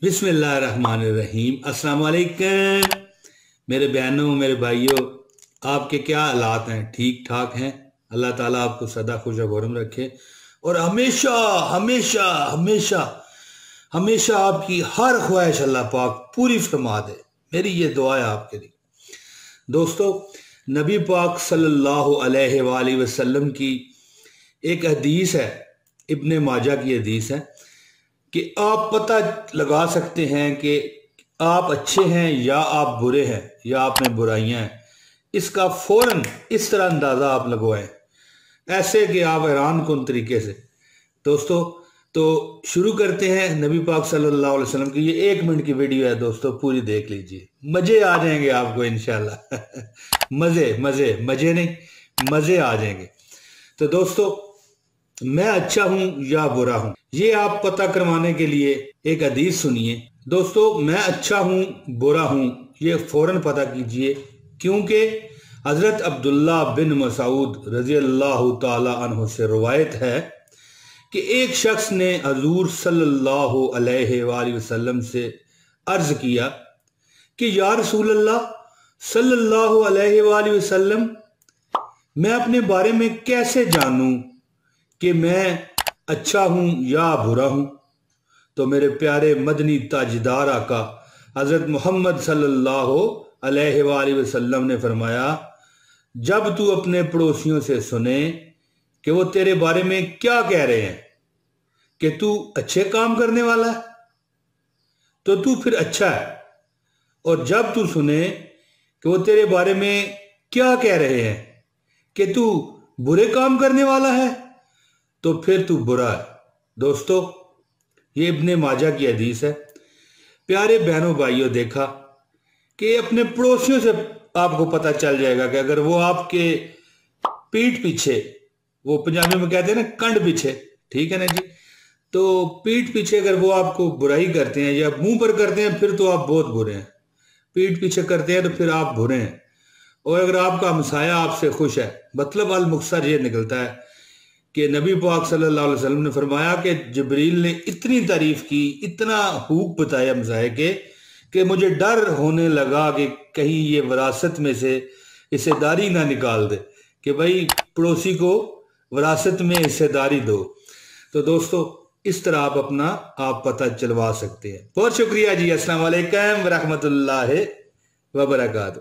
बिस्मिल्लाहिर्रहमानिर्रहीम। अस्सलाम वालेकुम मेरे बहनों, मेरे भाइयों, आपके क्या हालात हैं? ठीक ठाक हैं? अल्लाह ताला आपको सदा खुश खुर्रम रखे और हमेशा हमेशा हमेशा हमेशा आपकी हर ख्वाहिश अल्लाह पाक पूरी फरमा दे। मेरी ये दुआ है आपके लिए। दोस्तों, नबी पाक सल्लल्लाहु अलैहि वसल्लम की एक हदीस है, इब्ने माजा की हदीस है कि आप पता लगा सकते हैं कि आप अच्छे हैं या आप बुरे हैं या आप में बुराइयां हैं। इसका फौरन इस तरह अंदाज़ा आप लगवाएं, ऐसे कि आप हैरान कुन तरीके से। दोस्तों, तो शुरू करते हैं। नबी पाक सल्लल्लाहु अलैहि वसल्लम की ये 1 मिनट की वीडियो है दोस्तों, पूरी देख लीजिए, मज़े आ जाएंगे आपको इंशाल्लाह। मज़े मज़े मज़े नहीं, मज़े आ जाएंगे। तो दोस्तों, मैं अच्छा हूं या बुरा हूं, ये आप पता करवाने के लिए एक हदीस सुनिए। दोस्तों, मैं अच्छा हूं बुरा हूं, ये फौरन पता कीजिए, क्योंकि हजरत अब्दुल्ला बिन मसूद रजी अल्लाह ताला अन्हु से रवायत है कि एक शख्स ने हजूर सल्लल्लाहु अलैहि वसल्लम से अर्ज किया कि या रसूल अल्लाह सल्लल्लाहु अलैहि वसल्लम, मैं अपने बारे में कैसे जानूं कि मैं अच्छा हूं या बुरा हूं? तो मेरे प्यारे मदनी ताजदार आका हजरत मोहम्मद सल्लल्लाहु अलैहि वसल्लम ने फरमाया, जब तू अपने पड़ोसियों से सुने कि वो तेरे बारे में क्या कह रहे हैं कि तू अच्छे काम करने वाला है, तो तू फिर अच्छा है। और जब तू सुने कि वो तेरे बारे में क्या कह रहे हैं कि तू बुरे काम करने वाला है, तो फिर तू बुरा है। दोस्तों, ये इब्ने माजा की हदीस है। प्यारे बहनों भाइयों, देखा कि अपने पड़ोसियों से आपको पता चल जाएगा कि अगर वो आपके पीठ पीछे, वो पंजाबी में कहते हैं ना कंड पीछे, ठीक है ना जी, तो पीठ पीछे अगर वो आपको बुराई करते हैं या मुंह पर करते हैं, फिर तो आप बहुत बुरे हैं। पीठ पीछे करते हैं तो फिर आप बुरे हैं। और अगर आपका हमसाया आपसे खुश है, मतलब अल मुक्सर ये निकलता है कि नबी पाक सल्लल्लाहु अलैहि वसल्लम ने फरमाया कि जिब्रील ने इतनी तारीफ की, इतना हुक बताया हमसाये के, कि मुझे डर होने लगा कि कहीं ये विरासत में से हिस्सेदारी ना निकाल दे, कि भाई पड़ोसी को विरासत में हिस्सेदारी दो। तो दोस्तों, इस तरह आप पता चलवा सकते हैं। बहुत शुक्रिया जी। अस्सलाम वालेकुम व रहमतुल्लाहि व बरकातहू।